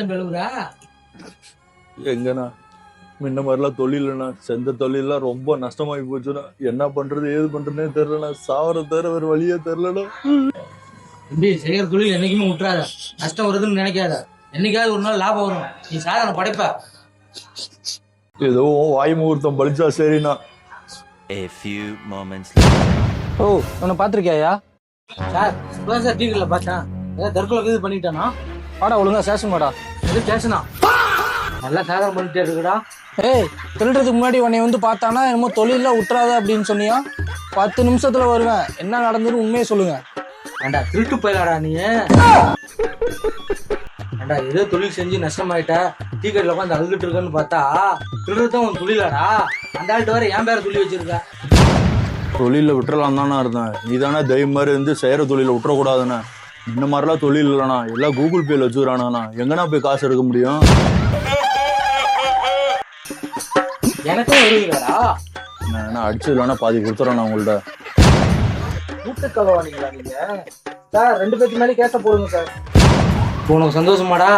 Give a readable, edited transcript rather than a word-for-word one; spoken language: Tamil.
பாத்திரம் கழுவுறா? எங்கண்ணா முன்ன மாதிரிலாம் தொழில்ண்ணா, செஞ்ச தொழிலாம் ரொம்ப நஷ்டமாகி போச்சுண்ணா. என்ன பண்றது ஏது பண்றதுனே தெரியலண்ணா. சாவர தவிர வேற வழியே தெரியலண்ணா. தம்பி, செய்யற தொழில் என்னைக்குமே விட்டுறாத. நஷ்டம் வருதுன்னு நினைக்காத. என்னைக்காவது ஒரு நாள் லாபம் வரும். நீ சாதனை படைப்ப. ஏதோ வாய் முகூர்த்தம் பழிச்சா சரிண்ணா. A few moments later. ஓ, உன்னை பாத்திருக்கியா? சார், இப்பதான் சார் டிவில பார்த்தேன். ஏதாவது தற்கொலை இது பண்ணிட்டானா? வாடா ஒழுங்கா ஸ்டேஷன் வாடா. எது ஸ்டேஷனா? நல்லா சாதனை பண்ணிட்டே இருக்குடா. ஏய், திருடுறதுக்கு முன்னாடி உன்னை வந்து பார்த்தானா என்னமோ தொழில விட்டுறாத அப்படின்னு சொன்னியா? 10 நிமிஷத்துல வருவேன். என்ன நடந்ததுன்னு உண்மையை சொல்லுங்க. ஏண்டா திருட்டு போயிலாடா நீ? ஏண்டா ஏதோ தொழில் செஞ்சு நஷ்டமாயிட்டா டீ கடையில் உட்காந்து அழுதுட்டு இருக்கன்னு பார்த்தா திருடுறதும் உன் தொழிலாடா. அந்த ஆள்கிட்ட வர என் பேர சொல்லி வச்சிருக்க. தொழில விட்டுறலாம் தானே இருந்தேன். நீ தானே தைரியம் மாதிரி இருந்து செய்யற தொழில விட்டுறக்கூடாதுண்ணே. இந்த மாதிரிலாம் தொழில் இல்லைண்ணா. எல்லாம் கூகுள் பேல வச்சுக்கிறானா. எங்கன்னா போய் காசு எடுக்க முடியும்? எனக்கும் வருவீங்களாடா? நான் அடிச்சு இல்லைன்னா பாதி கொடுத்துறேன் உங்கள்ட்ட. கூட்டு கலவானீங்களா நீங்க? சார், 2 பேருக்கு மேலே கேட்ட போடுங்க சார். உனக்கு சந்தோஷமாடா?